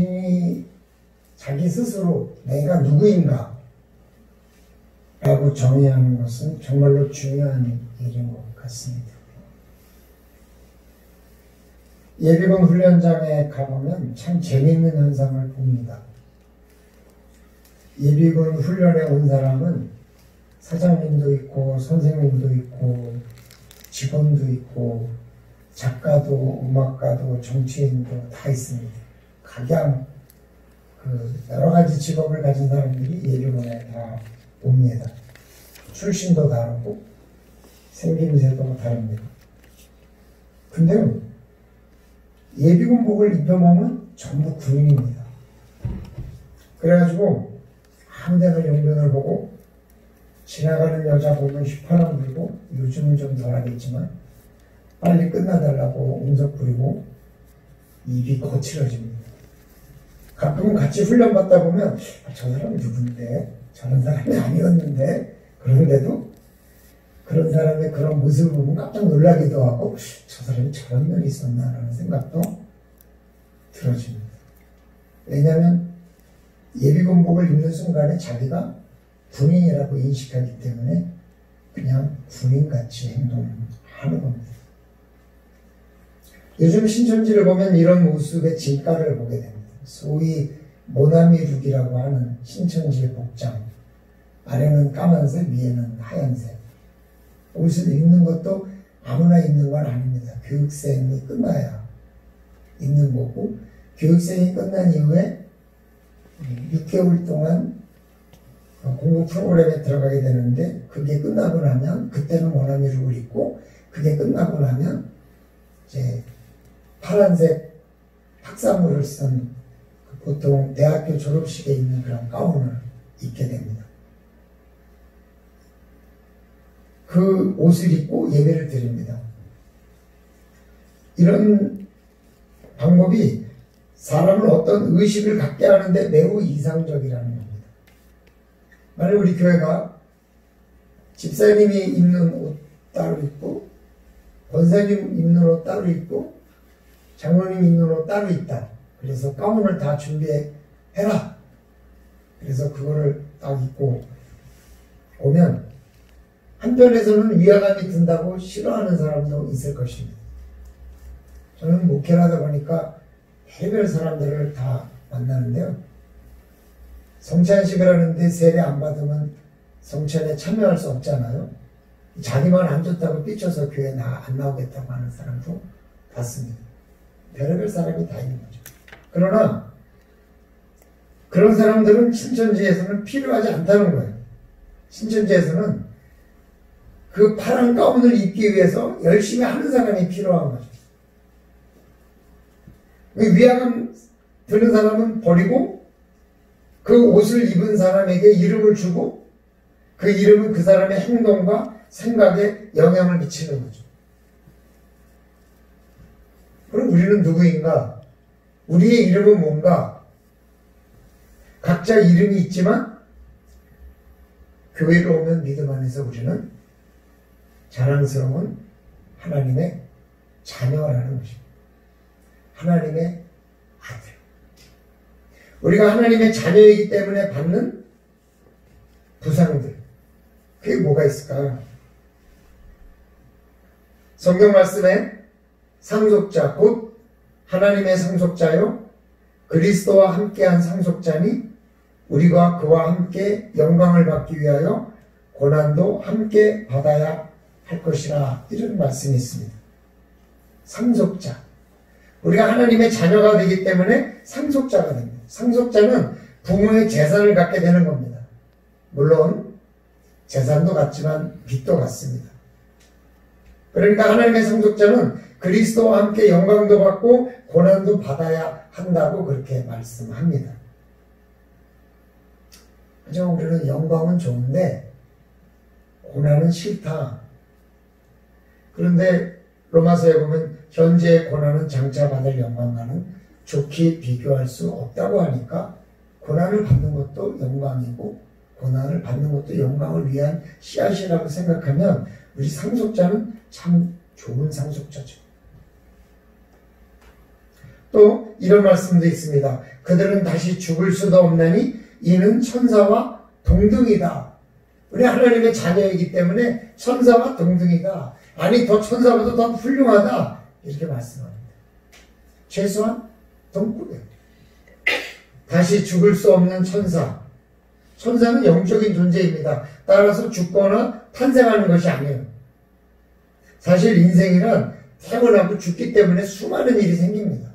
본인이 자기 스스로 내가 누구인가 라고 정의하는 것은 정말로 중요한 일인 것 같습니다. 예비군 훈련장에 가보면 참 재미있는 현상을 봅니다. 예비군 훈련에 온 사람은 사장님도 있고 선생님도 있고 직원도 있고 작가도 음악가도 정치인도 다 있습니다. 각양 여러 가지 직업을 가진 사람들이 예비군에 다 옵니다. 출신도 다르고 생김새도 다릅니다. 근데 예비군복을 입혀보면 전부 군인입니다. 그래가지고 아무데나 용변을 보고 지나가는 여자 보면 휘파람 불고, 요즘은 좀 덜하겠지만 빨리 끝나달라고 옹석 부리고 입이 거칠어집니다. 가끔은 같이 훈련받다 보면 저 사람 누군데? 저런 사람이 아니었는데? 그런데도 그런 사람의 그런 모습을 보면 깜짝 놀라기도 하고 저 사람이 저런 면이 있었나 라는 생각도 들어집니다. 왜냐하면 예비군복을 입는 순간에 자기가 군인이라고 인식하기 때문에 그냥 군인같이 행동하는 겁니다. 요즘 신천지를 보면 이런 모습의 진가를 보게 됩니다. 소위 모나미룩이라고 하는 신천지의 복장, 아래는 까만색, 위에는 하얀색. 옷을 입는 것도 아무나 입는 건 아닙니다. 교육생이 끝나야 입는 거고, 교육생이 끝난 이후에 6개월 동안 공부 프로그램에 들어가게 되는데, 그게 끝나고 나면 그때는 모나미룩을 입고, 그게 끝나고 나면 이제 파란색 학사물을 쓴 보통 대학교 졸업식에 입는 그런 가운을 입게 됩니다. 그 옷을 입고 예배를 드립니다. 이런 방법이 사람을 어떤 의식을 갖게 하는데 매우 이상적이라는 겁니다. 만약 우리 교회가 집사님이 입는 옷 따로 입고, 권사님 입는 옷 따로 입고, 장로님 입는 옷 따로 있다. 그래서 가운을 다 준비해라. 그래서 그거를 딱 입고 오면 한편에서는 위화감이 든다고 싫어하는 사람도 있을 것입니다. 저는 목회를 하다 보니까 별별 사람들을 다 만나는데요. 성찬식을 하는데 세례 안 받으면 성찬에 참여할 수 없잖아요. 자기만 안 좋다고 삐쳐서 교회 안 나오겠다고 하는 사람도 봤습니다. 별별 사람이 다 있는 거죠. 그러나 그런 사람들은 신천지에서는 필요하지 않다는 거예요. 신천지에서는 그 파란 가운을 입기 위해서 열심히 하는 사람이 필요한 거죠. 위화감 드는 사람은 버리고 그 옷을 입은 사람에게 이름을 주고 그 이름은 그 사람의 행동과 생각에 영향을 미치는 거죠. 그럼 우리는 누구인가? 우리의 이름은 뭔가? 각자 이름이 있지만 교회로 오면 믿음 안에서 우리는 자랑스러운 하나님의 자녀라는 것입니다. 하나님의 아들. 우리가 하나님의 자녀이기 때문에 받는 부상들, 그게 뭐가 있을까요? 성경 말씀에 상속자, 곧 하나님의 상속자요 그리스도와 함께한 상속자니 우리가 그와 함께 영광을 받기 위하여 고난도 함께 받아야 할 것이라, 이런 말씀이 있습니다. 상속자, 우리가 하나님의 자녀가 되기 때문에 상속자가 됩니다. 상속자는 부모의 재산을 갖게 되는 겁니다. 물론 재산도 갖지만 빚도 갖습니다. 그러니까 하나님의 상속자는 그리스도와 함께 영광도 받고 고난도 받아야 한다고 그렇게 말씀합니다. 하지만 우리는 영광은 좋은데 고난은 싫다. 그런데 로마서에 보면 현재의 고난은 장차 받을 영광과는 좋게 비교할 수 없다고 하니까 고난을 받는 것도 영광이고 고난을 받는 것도 영광을 위한 씨앗이라고 생각하면 우리 상속자는 참 좋은 상속자죠. 또 이런 말씀도 있습니다. 그들은 다시 죽을 수도 없나니 이는 천사와 동등이다. 우리 하나님의 자녀이기 때문에 천사와 동등이다. 아니 더 천사보다 더 훌륭하다. 이렇게 말씀합니다. 최소한 동급이에요. 다시 죽을 수 없는 천사. 천사는 영적인 존재입니다. 따라서 죽거나 탄생하는 것이 아니에요. 사실 인생이란 태어나고 죽기 때문에 수많은 일이 생깁니다.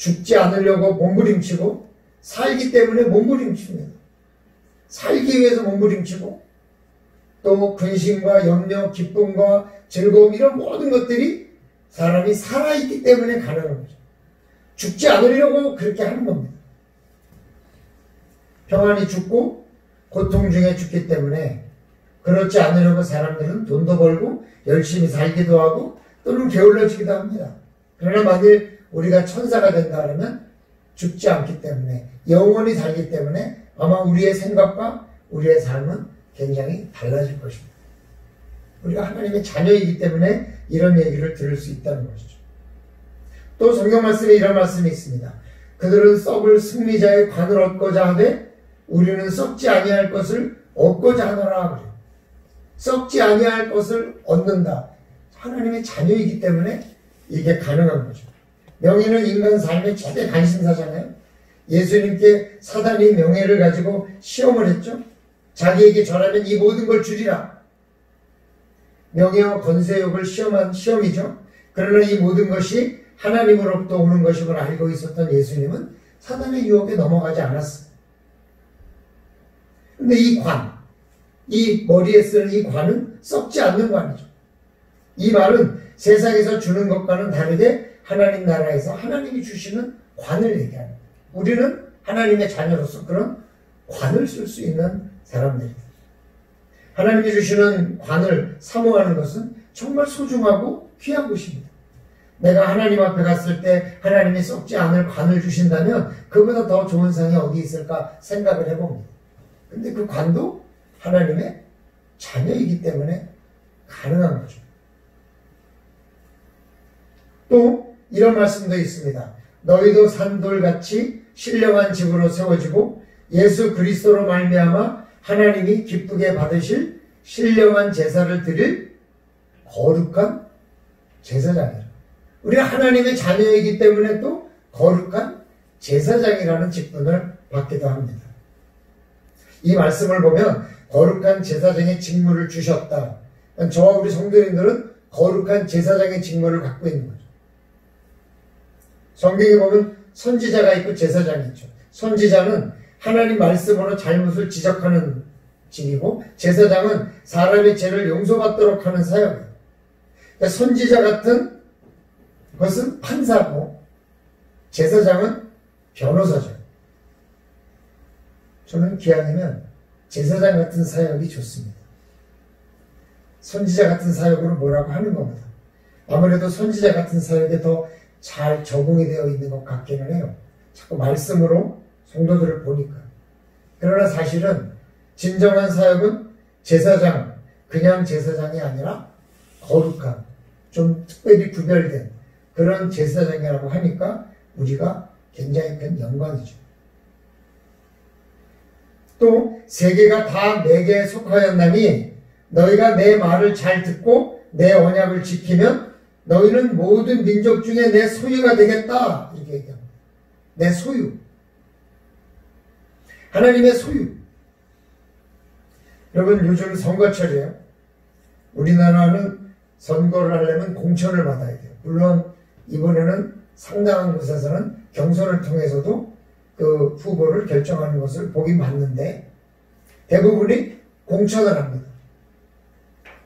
죽지 않으려고 몸부림치고 살기 때문에 몸부림칩니다. 살기 위해서 몸부림치고 또 근심과 염려, 기쁨과 즐거움 이런 모든 것들이 사람이 살아있기 때문에 가능한 거죠. 죽지 않으려고 그렇게 하는 겁니다. 평안히 죽고 고통 중에 죽기 때문에 그렇지 않으려고 사람들은 돈도 벌고 열심히 살기도 하고 또는 게을러지기도 합니다. 그러나 만일 우리가 천사가 된다 그러면 죽지 않기 때문에 영원히 살기 때문에 아마 우리의 생각과 우리의 삶은 굉장히 달라질 것입니다. 우리가 하나님의 자녀이기 때문에 이런 얘기를 들을 수 있다는 것이죠. 또 성경 말씀에 이런 말씀이 있습니다. 그들은 썩을 승리자의 관을 얻고자 하되 우리는 썩지 아니할 것을 얻고자 하노라 그래요. 썩지 아니할 것을 얻는다. 하나님의 자녀이기 때문에 이게 가능한 거죠. 명예는 인간 삶의 최대 관심사잖아요. 예수님께 사단이 명예를 가지고 시험을 했죠. 자기에게 전하면 이 모든 걸 주리라. 명예와 권세욕을 시험한 시험이죠. 그러나 이 모든 것이 하나님으로부터 오는 것임을 알고 있었던 예수님은 사단의 유혹에 넘어가지 않았습니다. 근데 이 관, 이 머리에 쓰는 이 관은 썩지 않는 관이죠. 이 말은 세상에서 주는 것과는 다르게 하나님 나라에서 하나님이 주시는 관을 얘기합니다. 우리는 하나님의 자녀로서 그런 관을 쓸 수 있는 사람들입니다. 하나님이 주시는 관을 사모하는 것은 정말 소중하고 귀한 것입니다. 내가 하나님 앞에 갔을 때 하나님이 썩지 않을 관을 주신다면 그보다 더 좋은 상이 어디 있을까 생각을 해봅니다. 근데 그 관도 하나님의 자녀이기 때문에 가능한 거죠. 또 이런 말씀도 있습니다. 너희도 산돌같이 신령한 집으로 세워지고 예수 그리스도로 말미암아 하나님이 기쁘게 받으실 신령한 제사를 드릴 거룩한 제사장이라. 우리가 하나님의 자녀이기 때문에 또 거룩한 제사장이라는 직분을 받기도 합니다. 이 말씀을 보면 거룩한 제사장의 직무를 주셨다. 저와 우리 성도님들은 거룩한 제사장의 직무를 갖고 있는 거죠. 성경에 보면 선지자가 있고 제사장이 있죠. 선지자는 하나님 말씀으로 잘못을 지적하는 직이고 제사장은 사람의 죄를 용서받도록 하는 사역이에요. 그러니까 선지자 같은 것은 판사고 제사장은 변호사죠. 저는 기왕이면 제사장 같은 사역이 좋습니다. 선지자 같은 사역으로 뭐라고 하는 겁니다. 아무래도 선지자 같은 사역에 더 잘 적응이 되어 있는 것 같기는 해요. 자꾸 말씀으로 성도들을 보니까. 그러나 사실은 진정한 사역은 제사장, 그냥 제사장이 아니라 거룩한, 좀 특별히 구별된 그런 제사장이라고 하니까 우리가 굉장히 큰 영광이죠. 또 세계가 다 내게 속하였나니 너희가 내 말을 잘 듣고 내 언약을 지키면 너희는 모든 민족 중에 내 소유가 되겠다. 이렇게 얘기합니다. 내 소유. 하나님의 소유. 여러분 요즘 선거철이에요. 우리나라는 선거를 하려면 공천을 받아야 돼요. 물론 이번에는 상당한 곳에서는 경선을 통해서도 그 후보를 결정하는 것을 보긴 봤는데 대부분이 공천을 합니다.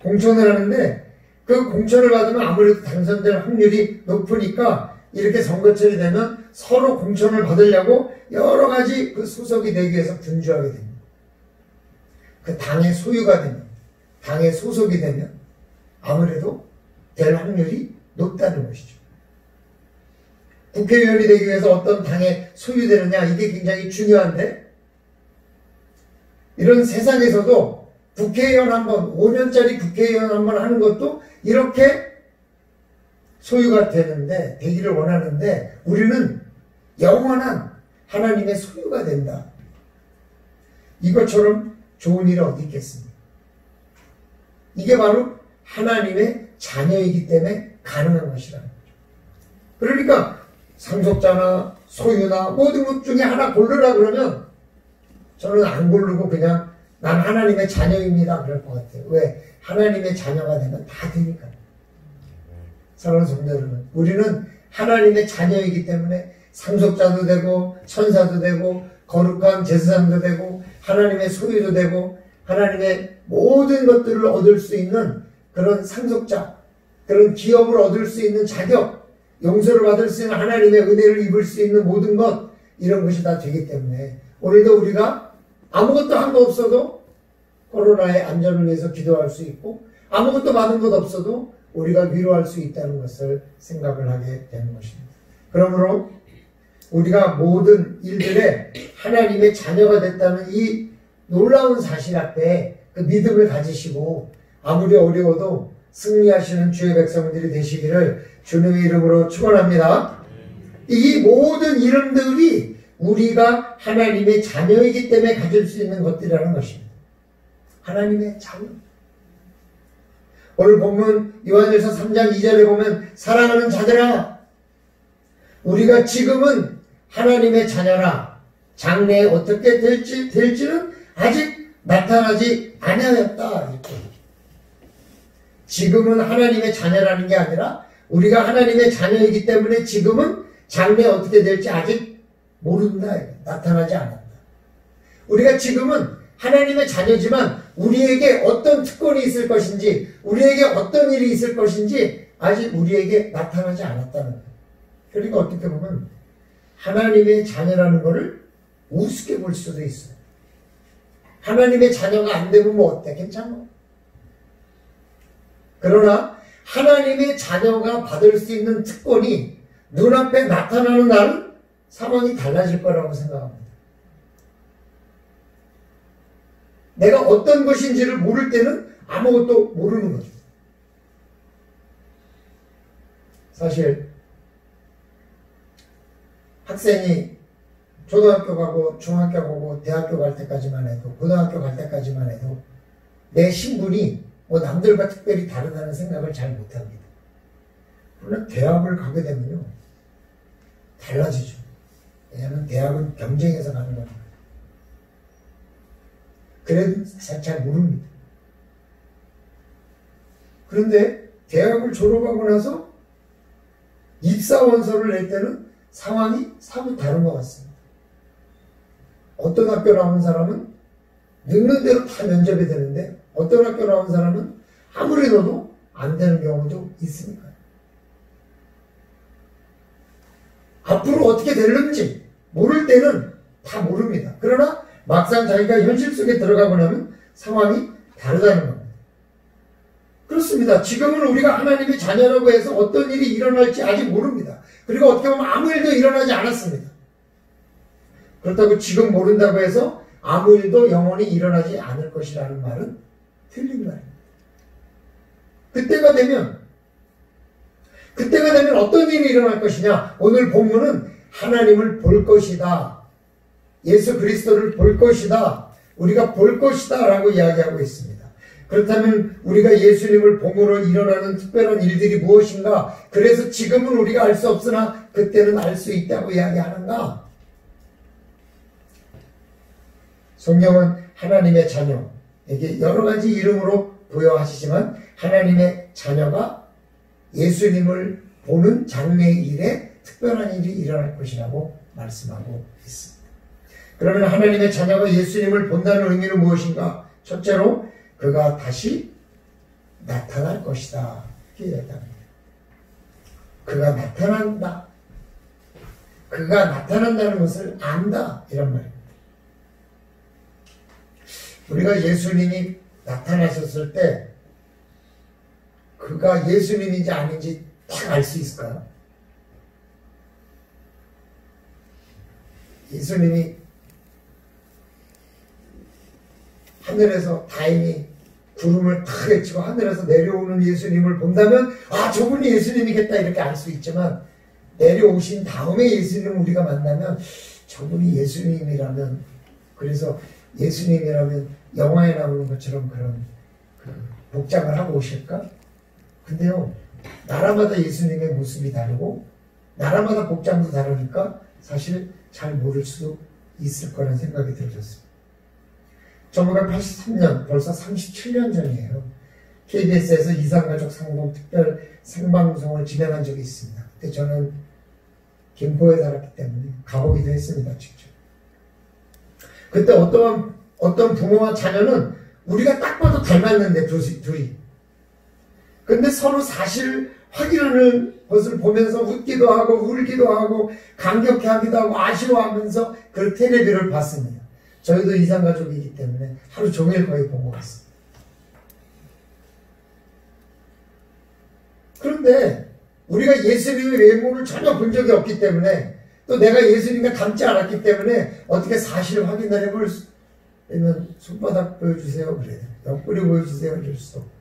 공천을 하는데 그 공천을 받으면 아무래도 당선될 확률이 높으니까 이렇게 선거철이 되면 서로 공천을 받으려고 여러 가지 그 수석이 되기 위해서 분주하게 됩니다. 그 당의 소유가 되면, 당의 소속이 되면 아무래도 될 확률이 높다는 것이죠. 국회의원이 되기 위해서 어떤 당에 소유되느냐 이게 굉장히 중요한데 이런 세상에서도 국회의원 한 번, 5년짜리 국회의원 한 번 하는 것도 이렇게 소유가 되기를 원하는데 우리는 영원한 하나님의 소유가 된다. 이것처럼 좋은 일이 어디 있겠습니까? 이게 바로 하나님의 자녀이기 때문에 가능한 것이라는 거죠. 그러니까 상속자나 소유나 모든 것 중에 하나 고르라 그러면 저는 안 고르고 그냥 난 하나님의 자녀입니다 그럴 것 같아요. 왜? 하나님의 자녀가 되면 다 되니까. 사랑하는 성도 여러분, 우리는 하나님의 자녀이기 때문에 상속자도 되고 천사도 되고 거룩한 제사장도 되고 하나님의 소유도 되고 하나님의 모든 것들을 얻을 수 있는 그런 상속자, 그런 기업을 얻을 수 있는 자격, 용서를 받을 수 있는 하나님의 은혜를 입을 수 있는 모든 것, 이런 것이 다 되기 때문에 오늘도 우리가 아무것도 한 거 없어도 코로나의 안전을 위해서 기도할 수 있고 아무것도 받은 것 없어도 우리가 위로할 수 있다는 것을 생각을 하게 되는 것입니다. 그러므로 우리가 모든 일들에 하나님의 자녀가 됐다는 이 놀라운 사실 앞에 그 믿음을 가지시고 아무리 어려워도 승리하시는 주의 백성들이 되시기를 주님의 이름으로 축원합니다. 이 모든 이름들이 우리가 하나님의 자녀이기 때문에 가질 수 있는 것들이라는 것입니다. 하나님의 자녀. 오늘 본문 요한일서 3장 2절에 보면 사랑하는 자들아 우리가 지금은 하나님의 자녀라 장래에 어떻게 될지는 아직 나타나지 아니하였다. 이렇게. 지금은 하나님의 자녀라는 게 아니라 우리가 하나님의 자녀이기 때문에 지금은 장래에 어떻게 될지 아직 모른다. 나타나지 않았다. 우리가 지금은 하나님의 자녀지만 우리에게 어떤 특권이 있을 것인지 우리에게 어떤 일이 있을 것인지 아직 우리에게 나타나지 않았다는 거예요. 그러니까 어떻게 보면 하나님의 자녀라는 것을 우습게 볼 수도 있어요. 하나님의 자녀가 안 되면 뭐 어때? 괜찮아. 그러나 하나님의 자녀가 받을 수 있는 특권이 눈앞에 나타나는 날은 상황이 달라질 거라고 생각합니다. 내가 어떤 것인지를 모를 때는 아무것도 모르는 거죠. 사실 학생이 초등학교 가고 중학교 가고 대학교 갈 때까지만 해도 고등학교 갈 때까지만 해도 내 신분이 뭐 남들과 특별히 다르다는 생각을 잘 못합니다. 그러나 대학을 가게 되면요 달라지죠. 왜냐하면 대학은 경쟁해서 가는 거니까. 그래도 잘 모릅니다. 그런데 대학을 졸업하고 나서 입사원서를 낼 때는 상황이 사뭇 다른 것 같습니다. 어떤 학교 나온 사람은 늙는 대로 다 면접이 되는데 어떤 학교 나온 사람은 아무리 넣어도 안 되는 경우도 있으니까요. 앞으로 어떻게 될는지 모를 때는 다 모릅니다. 그러나 막상 자기가 현실 속에 들어가고 나면 상황이 다르다는 겁니다. 그렇습니다. 지금은 우리가 하나님의 자녀라고 해서 어떤 일이 일어날지 아직 모릅니다. 그리고 어떻게 보면 아무 일도 일어나지 않았습니다. 그렇다고 지금 모른다고 해서 아무 일도 영원히 일어나지 않을 것이라는 말은 틀린 말입니다. 그때가 되면 어떤 일이 일어날 것이냐? 오늘 본문은 하나님을 볼 것이다. 예수 그리스도를 볼 것이다. 우리가 볼 것이다 라고 이야기하고 있습니다. 그렇다면 우리가 예수님을 봄으로 일어나는 특별한 일들이 무엇인가? 그래서 지금은 우리가 알 수 없으나 그때는 알 수 있다고 이야기하는가? 성경은 하나님의 자녀에게 여러 가지 이름으로 부여하시지만 하나님의 자녀가 예수님을 보는 장래의 일에 특별한 일이 일어날 것이라고 말씀하고 있습니다. 그러면 하나님의 자녀가 예수님을 본다는 의미는 무엇인가? 첫째로 그가 다시 나타날 것이다. 이렇게 얘기합니다. 그가 나타난다. 그가 나타난다는 것을 안다. 이런 말입니다. 우리가 예수님이 나타나셨을 때 그가 예수님인지 아닌지 딱 알 수 있을까요? 예수님이 하늘에서 다행히 구름을 탁 헤치고 하늘에서 내려오는 예수님을 본다면 아 저분이 예수님이겠다 이렇게 알 수 있지만 내려오신 다음에 예수님을 우리가 만나면 저분이 예수님이라면 그래서 예수님이라면 영화에 나오는 것처럼 그런 복장을 하고 오실까? 근데요 나라마다 예수님의 모습이 다르고 나라마다 복장도 다르니까 사실 잘 모를 수도 있을 거라는 생각이 들었습니다. 1983년 벌써 37년 전이에요. KBS에서 이산가족 상봉 특별 생방송을 진행한 적이 있습니다. 그때 저는 김포에 살았기 때문에 가보기도 했습니다. 직접. 그때 어떤 부모와 자녀는 우리가 딱 봐도 닮았는데 둘이. 근데 서로 사실 확인하는 것을 보면서 웃기도 하고 울기도 하고 감격해하기도 하고 아쉬워하면서 그 텔레비를 봤습니다. 저희도 이산가족이기 때문에 하루 종일 거의 본 것 같습니다. 그런데 우리가 예수님의 외모를 전혀 본 적이 없기 때문에 또 내가 예수님과 닮지 않았기 때문에 어떻게 사실 확인을 해볼 수 있으면 손바닥 보여주세요 그래요. 옆구리 보여주세요 이럴 수도 없고.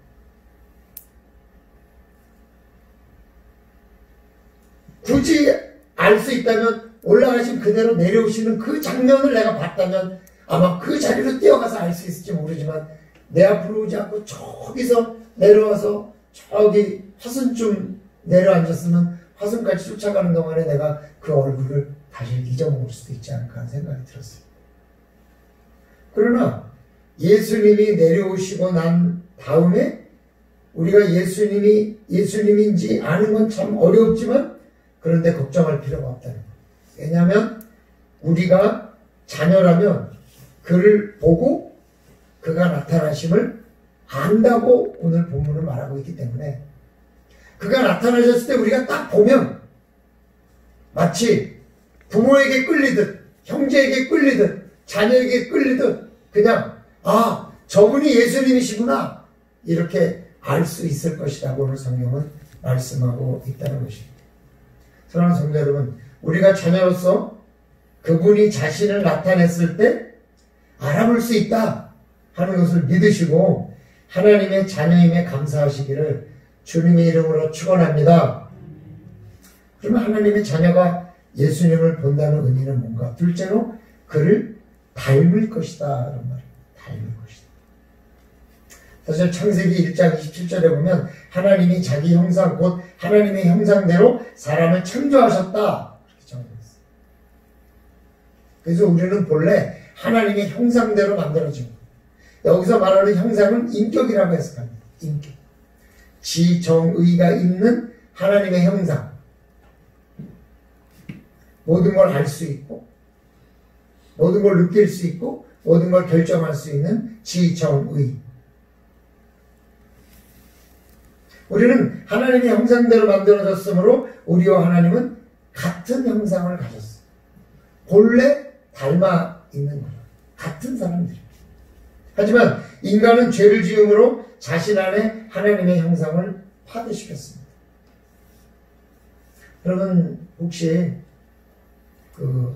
굳이 알 수 있다면 올라가신 그대로 내려오시는 그 장면을 내가 봤다면 아마 그 자리로 뛰어가서 알 수 있을지 모르지만 내 앞으로 오지 않고 저기서 내려와서 저기 화순쯤 내려앉았으면 화순까지 쫓아가는 동안에 내가 그 얼굴을 다시 잊어먹을 수도 있지 않을까 하는 생각이 들었어요. 그러나 예수님이 내려오시고 난 다음에 우리가 예수님인지 아는 건 참 어렵지만 그런데 걱정할 필요가 없다는 거예요. 왜냐하면 우리가 자녀라면 그를 보고 그가 나타나심을 안다고 오늘 본문을 말하고 있기 때문에 그가 나타나셨을 때 우리가 딱 보면 마치 부모에게 끌리듯 형제에게 끌리듯 자녀에게 끌리듯 그냥 아 저분이 예수님이시구나 이렇게 알 수 있을 것이라고 오늘 성경은 말씀하고 있다는 것입니다. 사랑하는 성도 여러분, 우리가 자녀로서 그분이 자신을 나타냈을 때 알아볼 수 있다 하는 것을 믿으시고 하나님의 자녀임에 감사하시기를 주님의 이름으로 축원합니다. 그러면 하나님의 자녀가 예수님을 본다는 의미는 뭔가? 둘째로 그를 닮을 것이다 라는 말이에요. 닮을 것이다. 사실 창세기 1장 27절에 보면 하나님이 자기 형상 곧 하나님의 형상대로 사람을 창조하셨다 이렇게 정해져 있어요. 그래서 우리는 본래 하나님의 형상대로 만들어진 거예요. 여기서 말하는 형상은 인격이라고 해석합니다. 인격. 지정의가 있는 하나님의 형상. 모든 걸 알 수 있고 모든 걸 느낄 수 있고 모든 걸 결정할 수 있는 지정의. 우리는 하나님의 형상대로 만들어졌으므로 우리와 하나님은 같은 형상을 가졌어요. 본래 닮아 있는 거예요. 같은 사람들이에요. 하지만 인간은 죄를 지음으로 자신 안에 하나님의 형상을 파괴시켰습니다. 여러분 혹시 그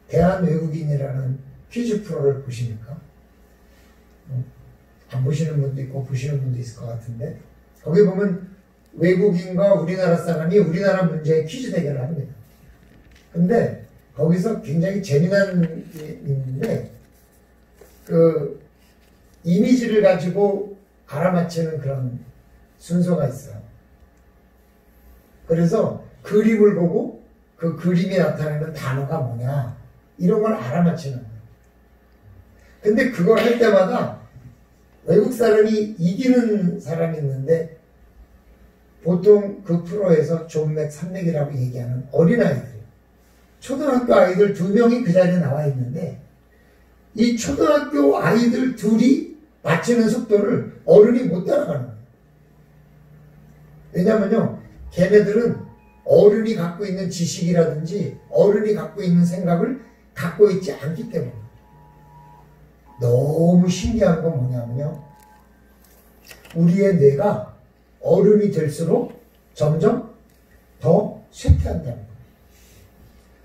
대한외국인이라는 퀴즈 프로를 보십니까? 안 보시는 분도 있고 보시는 분도 있을 것 같은데 거기 보면 외국인과 우리나라 사람이 우리나라 문제에 퀴즈 대결을 합니다. 근데 거기서 굉장히 재미난 게 있는데 그 이미지를 가지고 알아맞히는 그런 순서가 있어요. 그래서 그림을 보고 그 그림이 나타내는 단어가 뭐냐 이런 걸 알아맞히는 거예요. 근데 그걸 할 때마다 외국 사람이 이기는 사람이 있는데 보통 그 프로에서 존맥, 산맥이라고 얘기하는 어린아이들이에요. 초등학교 아이들 2명이 그 자리에 나와 있는데 이 초등학교 아이들 둘이 맞추는 속도를 어른이 못 따라가는 거예요. 왜냐면요, 걔네들은 어른이 갖고 있는 지식이라든지 어른이 갖고 있는 생각을 갖고 있지 않기 때문에. 너무 신기한 건 뭐냐면요, 우리의 뇌가 어른이 될수록 점점 더 쇠퇴한다는 거예요.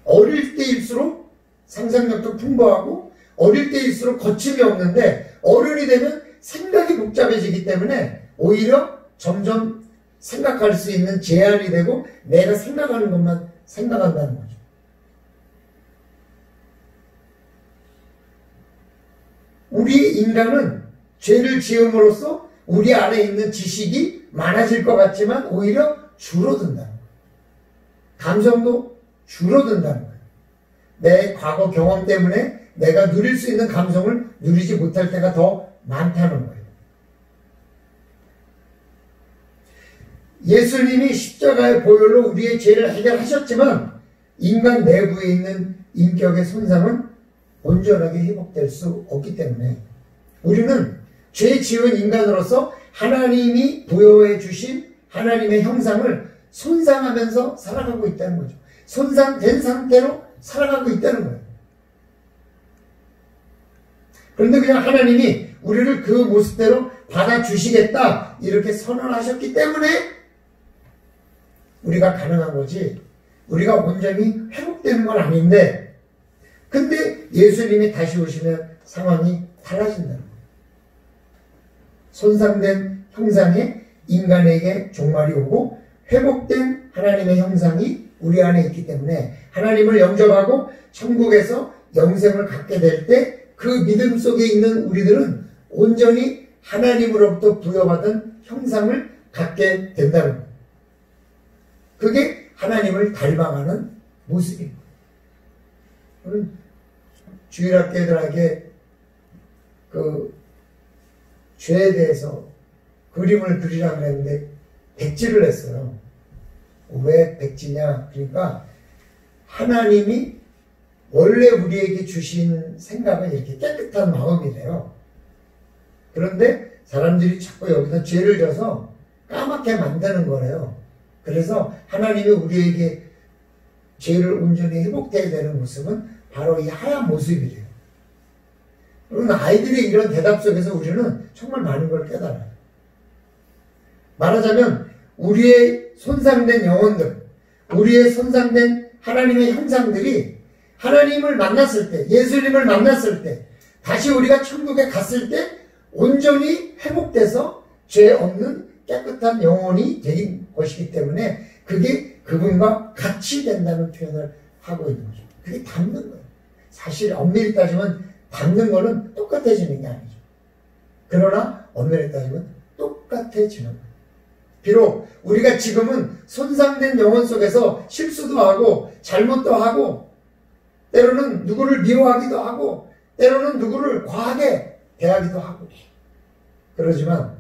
어릴 때일수록 상상력도 풍부하고 어릴 때일수록 거침이 없는데 어른이 되면 생각이 복잡해지기 때문에 오히려 점점 생각할 수 있는 제한이 되고 내가 생각하는 것만 생각한다는 거죠. 우리 인간은 죄를 지음으로써 우리 안에 있는 지식이 많아질 것 같지만 오히려 줄어든다는 거예요. 감성도 줄어든다는 거예요. 내 과거 경험 때문에 내가 누릴 수 있는 감성을 누리지 못할 때가 더 많다는 거예요. 예수님이 십자가의 보혈로 우리의 죄를 해결하셨지만 인간 내부에 있는 인격의 손상은 온전하게 회복될 수 없기 때문에 우리는 죄 지은 인간으로서 하나님이 부여해 주신 하나님의 형상을 손상하면서 살아가고 있다는 거죠. 손상된 상태로 살아가고 있다는 거예요. 그런데 그냥 하나님이 우리를 그 모습대로 받아주시겠다 이렇게 선언하셨기 때문에 우리가 가능한 거지 우리가 온전히 회복되는 건 아닌데 근데 예수님이 다시 오시면 상황이 달라진다는 거예요. 손상된 형상에 인간에게 종말이 오고 회복된 하나님의 형상이 우리 안에 있기 때문에 하나님을 영접하고 천국에서 영생을 갖게 될 때 그 믿음 속에 있는 우리들은 온전히 하나님으로부터 부여받은 형상을 갖게 된다는 거예요. 그게 하나님을 닮아가는 모습입니다. 주일학교들에게 그 죄에 대해서 그림을 그리라고 했는데 백지를 했어요. 왜 백지냐? 그러니까 하나님이 원래 우리에게 주신 생각은 이렇게 깨끗한 마음이래요. 그런데 사람들이 자꾸 여기다 죄를 져서 까맣게 만드는 거래요. 그래서 하나님이 우리에게 죄를 온전히 회복돼야 되는 모습은 바로 이 하얀 모습이래요. 그러면 아이들의 이런 대답 속에서 우리는 정말 많은 걸 깨달아요. 말하자면 우리의 손상된 영혼들, 우리의 손상된 하나님의 형상들이 하나님을 만났을 때, 예수님을 만났을 때, 다시 우리가 천국에 갔을 때 온전히 회복돼서 죄 없는 깨끗한 영혼이 되는 것이기 때문에 그게 그분과 같이 된다는 표현을 하고 있는 거죠. 그게 닮는 거예요. 사실 엄밀히 따지면 닮는 거는 똑같아지는 게 아니죠. 그러나 엄밀히 따지면 똑같아지는 거예요. 비록 우리가 지금은 손상된 영혼 속에서 실수도 하고 잘못도 하고 때로는 누구를 미워하기도 하고 때로는 누구를 과하게 대하기도 하고 그러지만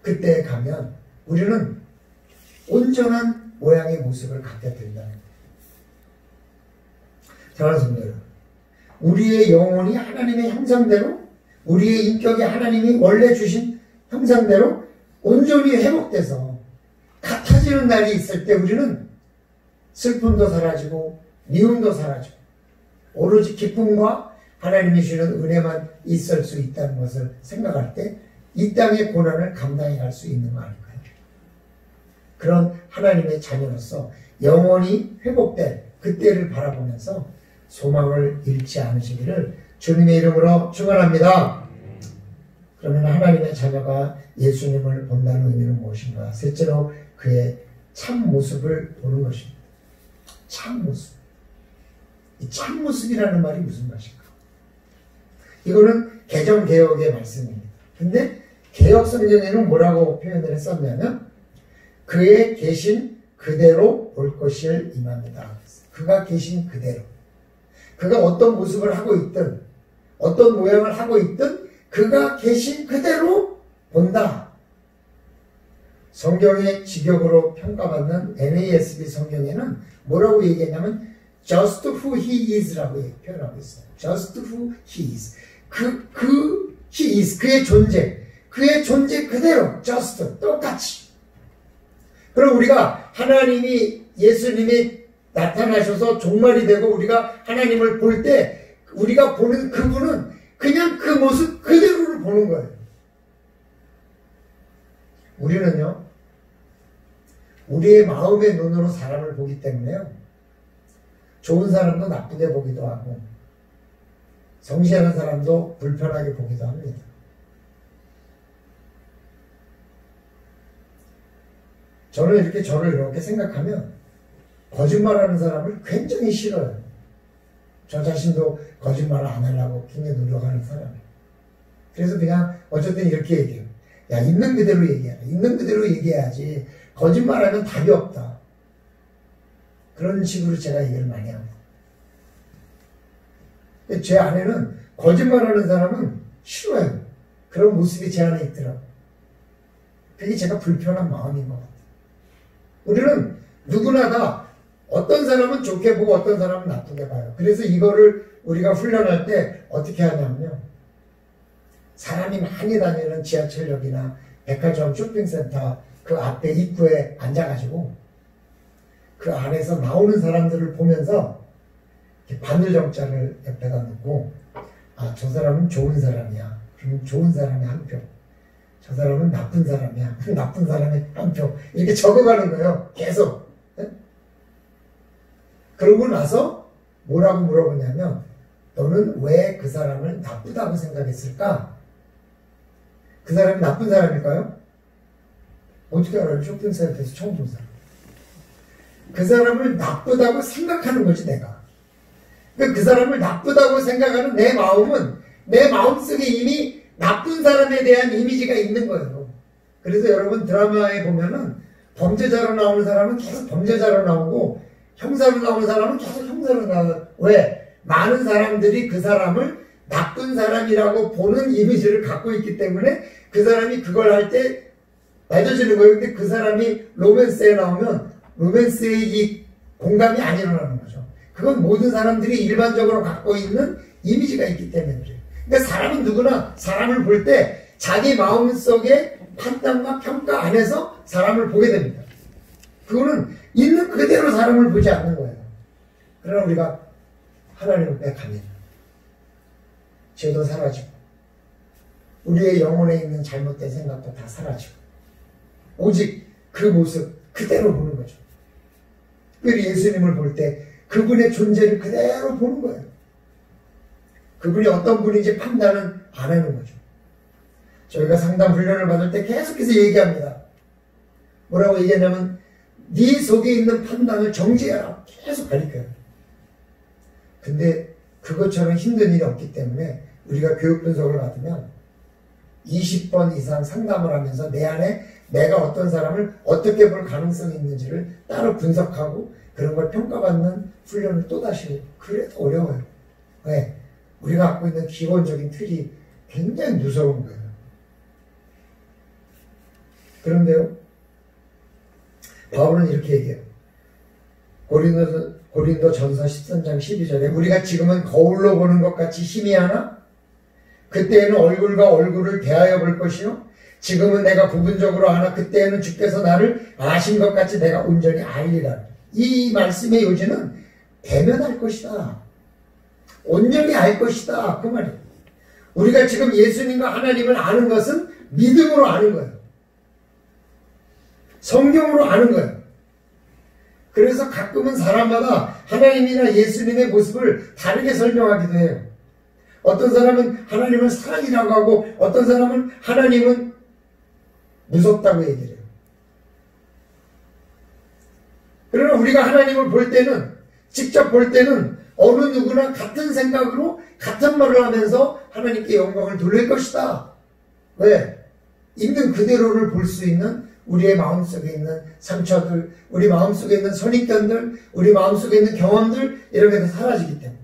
그때에 가면 우리는 온전한 모양의 모습을 갖게 된다는 거예요. 사랑하는 성도 여러분, 우리의 영혼이 하나님의 형상대로 우리의 인격이 하나님이 원래 주신 형상대로 온전히 회복돼서 같아지는 날이 있을 때 우리는 슬픔도 사라지고 미움도 사라지고 오로지 기쁨과 하나님이 주시는 은혜만 있을 수 있다는 것을 생각할 때 이 땅의 고난을 감당해 갈 수 있는 거 아닐까요? 그런 하나님의 자녀로서 영원히 회복될 그때를 바라보면서 소망을 잃지 않으시기를 주님의 이름으로 축원합니다. 그러면 하나님의 자녀가 예수님을 본다는 의미는 무엇인가? 셋째로 그의 참 모습을 보는 것입니다. 참 모습. 이 참 모습이라는 말이 무슨 말일까? 이거는 개정개혁의 말씀입니다. 근데 개혁 성경에는 뭐라고 표현을 했었냐면 그의 계신 그대로 볼 것을 임합니다. 그가 계신 그대로. 그가 어떤 모습을 하고 있든 어떤 모양을 하고 있든 그가 계신 그대로 본다. 성경의 직역으로 평가받는 NASB 성경에는 뭐라고 얘기했냐면 just who he is라고 표현하고 있어요. just who he is. he is. 그의 존재 그대로 just 똑같이. 그럼 우리가 하나님이 예수님이 나타나셔서 종말이 되고 우리가 하나님을 볼 때 우리가 보는 그분은 그냥 그 모습 그대로를 보는 거예요. 우리는요, 우리의 마음의 눈으로 사람을 보기 때문에요, 좋은 사람도 나쁘게 보기도 하고 성실한 사람도 불편하게 보기도 합니다. 저는 이렇게 저를 이렇게 생각하면 거짓말하는 사람을 굉장히 싫어요. 저 자신도 거짓말을 안 하려고 굉장히 노력하는 사람이에요. 그래서 그냥 어쨌든 이렇게 얘기해요. 야, 있는 그대로 얘기해라. 있는 그대로 얘기해야지. 거짓말하면 답이 없다. 그런 식으로 제가 얘기를 많이 합니다. 제 안에는 거짓말하는 사람은 싫어요. 그런 모습이 제 안에 있더라고요. 그게 제가 불편한 마음인 것 같아요. 우리는 누구나 다 어떤 사람은 좋게 보고 어떤 사람은 나쁘게 봐요. 그래서 이거를 우리가 훈련할 때 어떻게 하냐면요. 사람이 많이 다니는 지하철역이나 백화점 쇼핑센터 그 앞에 입구에 앉아가지고 그 안에서 나오는 사람들을 보면서 바늘 정자를 옆에다 놓고 아, 저 사람은 좋은 사람이야. 그러면 좋은 사람이 한 표. 저 사람은 나쁜 사람이야. 나쁜 사람이 한 표. 이렇게 적어가는 거예요. 계속. 네? 그러고 나서 뭐라고 물어보냐면 너는 왜 그 사람을 나쁘다고 생각했을까? 그 사람이 나쁜 사람일까요? 어떻게 알아요? 쇼핑센터에서 처음 본 사람. 그 사람을 나쁘다고 생각하는 거지 내가. 그 사람을 나쁘다고 생각하는 내 마음은 내 마음속에 이미 나쁜 사람에 대한 이미지가 있는 거예요. 그래서 여러분 드라마에 보면은 범죄자로 나오는 사람은 계속 범죄자로 나오고 형사로 나오는 사람은 계속 형사로 나와요. 왜? 많은 사람들이 그 사람을 나쁜 사람이라고 보는 이미지를 갖고 있기 때문에 그 사람이 그걸 할 때 맞아지는 거예요. 근데 그 사람이 로맨스에 나오면 로맨스의 이 공감이 안 일어나는 거죠. 그건 모든 사람들이 일반적으로 갖고 있는 이미지가 있기 때문에 그래요. 그러니까 사람은 누구나 사람을 볼 때 자기 마음속에 판단과 평가 안에서 사람을 보게 됩니다. 그거는 있는 그대로 사람을 보지 않는 거예요. 그러나 우리가 하나님 앞에 가면 죄도 사라지고 우리의 영혼에 있는 잘못된 생각도 다 사라지고 오직 그 모습 그대로 보는 거죠. 특별히 예수님을 볼 때 그분의 존재를 그대로 보는 거예요. 그분이 어떤 분인지 판단은 안 하는 거죠. 저희가 상담 훈련을 받을 때 계속해서 얘기합니다. 뭐라고 얘기하냐면 네 속에 있는 판단을 정지해라. 계속 가르쳐요. 근데 그것처럼 힘든 일이 없기 때문에 우리가 교육 분석을 받으면 20번 이상 상담을 하면서 내 안에 내가 어떤 사람을 어떻게 볼 가능성이 있는지를 따로 분석하고 그런 걸 평가받는 훈련을 또다시 그래도 어려워요. 왜? 우리가 갖고 있는 기본적인 틀이 굉장히 무서운 거예요. 그런데요, 바울은 이렇게 얘기해요. 고린도 전서 13장 12절에 우리가 지금은 거울로 보는 것 같이 희미하나? 그때에는 얼굴과 얼굴을 대하여 볼 것이요. 지금은 내가 부분적으로 아나 그때에는 주께서 나를 아신 것 같이 내가 온전히 알리라. 이 말씀의 요지는 대면할 것이다. 온전히 알 것이다. 그 말이에요. 우리가 지금 예수님과 하나님을 아는 것은 믿음으로 아는 거예요. 성경으로 아는 거예요. 그래서 가끔은 사람마다 하나님이나 예수님의 모습을 다르게 설명하기도 해요. 어떤 사람은 하나님은 사랑이라고 하고 어떤 사람은 하나님은 무섭다고 얘기를 해요. 그러나 우리가 하나님을 볼 때는 직접 볼 때는 어느 누구나 같은 생각으로 같은 말을 하면서 하나님께 영광을 돌릴 것이다. 왜? 있는 그대로를 볼 수 있는 우리의 마음속에 있는 상처들, 우리 마음속에 있는 선입견들, 우리 마음속에 있는 경험들 이런 게 다 사라지기 때문에.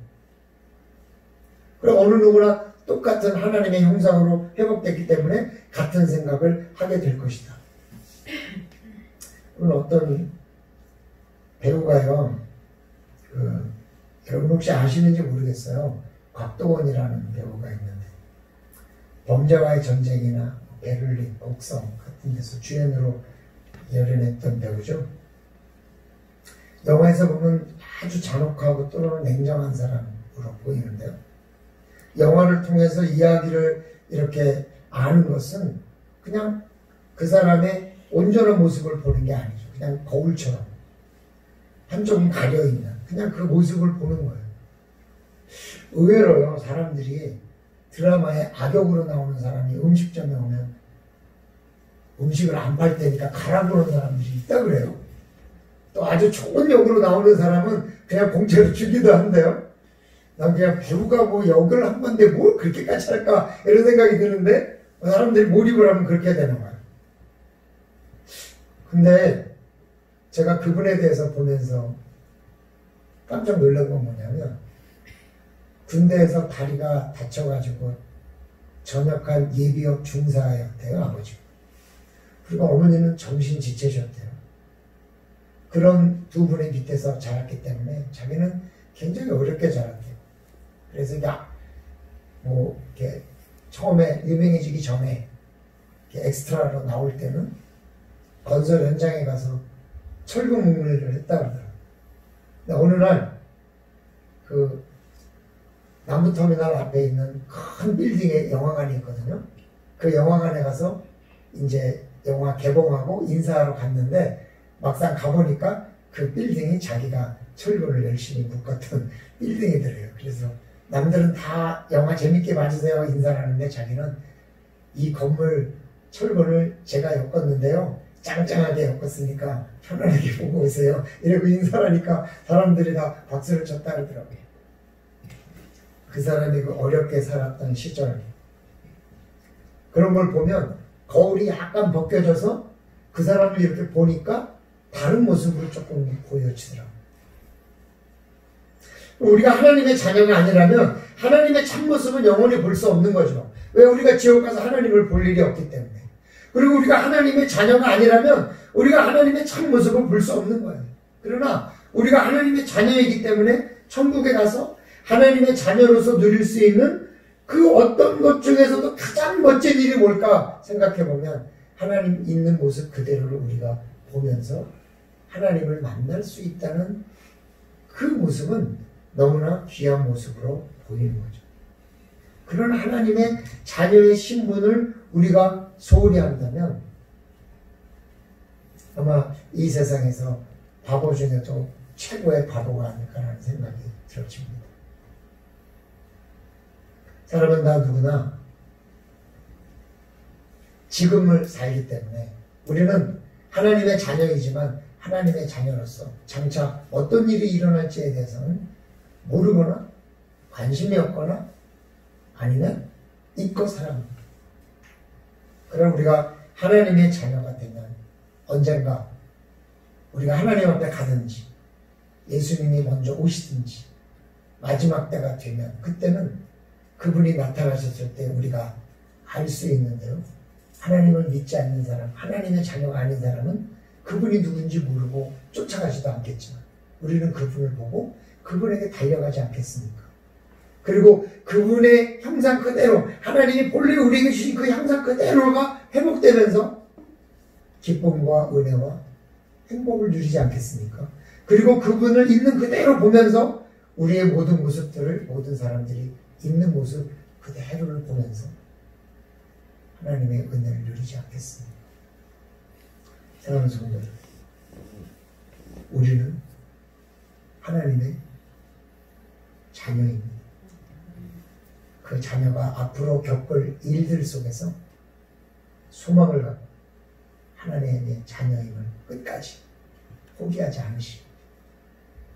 그럼 어느 누구나 똑같은 하나님의 형상으로 회복됐기 때문에 같은 생각을 하게 될 것이다. 오늘 어떤 배우가요, 여러분 혹시 아시는지 모르겠어요. 곽도원이라는 배우가 있는데 범죄와의 전쟁이나 베를린, 곡성 같은 데서 주연으로 열연했던 배우죠. 영화에서 보면 아주 잔혹하고 또는 냉정한 사람으로 보이는데요. 영화를 통해서 이야기를 이렇게 아는 것은 그냥 그 사람의 온전한 모습을 보는 게 아니죠. 그냥 거울처럼 한쪽은 가려있는 그냥 그 모습을 보는 거예요. 의외로요, 사람들이 드라마에 악역으로 나오는 사람이 음식점에 오면 음식을 안 팔 테니까 가라고 그러는 사람들이 있다 그래요. 또 아주 좋은 역으로 나오는 사람은 그냥 공짜로 주기도 한대요. 난 그냥 배우가 뭐 역을 한 건데 뭘 그렇게까지 할까 이런 생각이 드는데 사람들이 몰입을 하면 그렇게 되는 거예요. 근데 제가 그분에 대해서 보면서 깜짝 놀란 건 뭐냐면 군대에서 다리가 다쳐가지고 전역한 예비역 중사였대요, 아버지가. 그리고 어머니는 정신지체셨대요. 그런 두 분의 밑에서 자랐기 때문에 자기는 굉장히 어렵게 자랐대요. 그래서 뭐 이렇게 처음에 유명해지기 전에 이렇게 엑스트라로 나올 때는 건설 현장에 가서 철근 목일을 했다 그러더라고요. 근데 어느 날 그 남부터미널 앞에 있는 큰 빌딩에 영화관이 있거든요. 그 영화관에 가서 이제 영화 개봉하고 인사하러 갔는데 막상 가보니까 그 빌딩이 자기가 철근을 열심히 묶었던 빌딩이더래요. 그래서 남들은 다 영화 재밌게 봐주세요 인사를 하는데 자기는 이 건물 철근을 제가 엮었는데요. 짱짱하게 엮었으니까 편안하게 보고 오세요. 이러고 인사를 하니까 사람들이 다 박수를 쳤다 그러더라고요. 그 사람이 그 어렵게 살았던 시절 그런 걸 보면 거울이 약간 벗겨져서 그 사람을 이렇게 보니까 다른 모습으로 조금 보여지더라고요. 우리가 하나님의 자녀가 아니라면 하나님의 참모습은 영원히 볼 수 없는 거죠. 왜? 우리가 지옥 가서 하나님을 볼 일이 없기 때문에. 그리고 우리가 하나님의 자녀가 아니라면 우리가 하나님의 참모습을 볼 수 없는 거예요. 그러나 우리가 하나님의 자녀이기 때문에 천국에 가서 하나님의 자녀로서 누릴 수 있는 그 어떤 것 중에서도 가장 멋진 일이 뭘까 생각해보면 하나님 있는 모습 그대로를 우리가 보면서 하나님을 만날 수 있다는 그 모습은 너무나 귀한 모습으로 보이는 거죠. 그런 하나님의 자녀의 신분을 우리가 소홀히 한다면 아마 이 세상에서 바보 중에도 최고의 바보가 아닐까라는 생각이 들어집니다. 사람은 다 누구나 지금을 살기 때문에 우리는 하나님의 자녀이지만 하나님의 자녀로서 장차 어떤 일이 일어날지에 대해서는 모르거나 관심이 없거나 아니면 잊고 살아갑니다. 그럼 우리가 하나님의 자녀가 되면 언젠가 우리가 하나님 앞에 가든지 예수님이 먼저 오시든지 마지막 때가 되면 그때는 그분이 나타나셨을 때 우리가 알 수 있는데요. 하나님을 믿지 않는 사람, 하나님의 자녀가 아닌 사람은 그분이 누군지 모르고 쫓아가지도 않겠지만 우리는 그분을 보고 그분에게 달려가지 않겠습니까? 그리고 그분의 형상 그대로 하나님이 본래 우리에게 주신 그 형상 그대로가 회복되면서 기쁨과 은혜와 행복을 누리지 않겠습니까? 그리고 그분을 있는 그대로 보면서 우리의 모든 모습들을 모든 사람들이 있는 모습 그대로를 보면서 하나님의 은혜를 누리지 않겠습니까? 사랑하는 성도 여러분, 우리는 하나님의 자녀입니다. 그 자녀가 앞으로 겪을 일들 속에서 소망을 갖고 하나님의 자녀임을 끝까지 포기하지 않으시고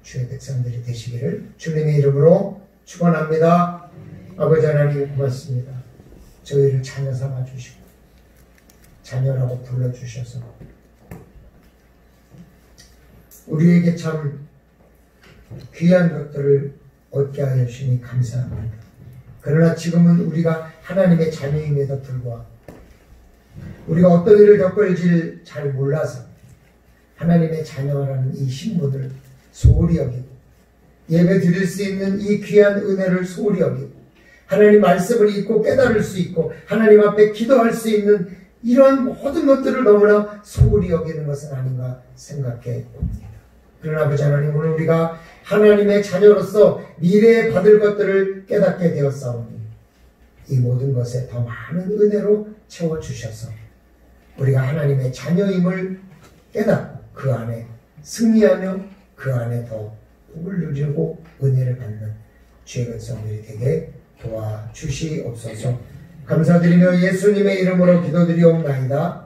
주의 백성들이 되시기를 주님의 이름으로 축원합니다. 아버지 하나님 고맙습니다. 저희를 자녀 삼아 주시고 자녀라고 불러주셔서 우리에게 참 귀한 것들을 얻게 하여 주시니 감사합니다. 그러나 지금은 우리가 하나님의 자녀임에도 불구하고 우리가 어떤 일을 겪을지 잘 몰라서 하나님의 자녀라는 이 신분을 소홀히 여기고 예배 드릴 수 있는 이 귀한 은혜를 소홀히 여기고 하나님 말씀을 읽고 깨달을 수 있고 하나님 앞에 기도할 수 있는 이런 모든 것들을 너무나 소홀히 여기는 것은 아닌가 생각해 봅니다. 그러나 아버지 하나님, 오늘 우리가 하나님의 자녀로서 미래에 받을 것들을 깨닫게 되었사오니 이 모든 것에 더 많은 은혜로 채워주셔서 우리가 하나님의 자녀임을 깨닫고 그 안에 승리하며 그 안에 더 복을 누리고 은혜를 받는 주의 백성들이 되게 도와주시옵소서. 감사드리며 예수님의 이름으로 기도드리옵나이다.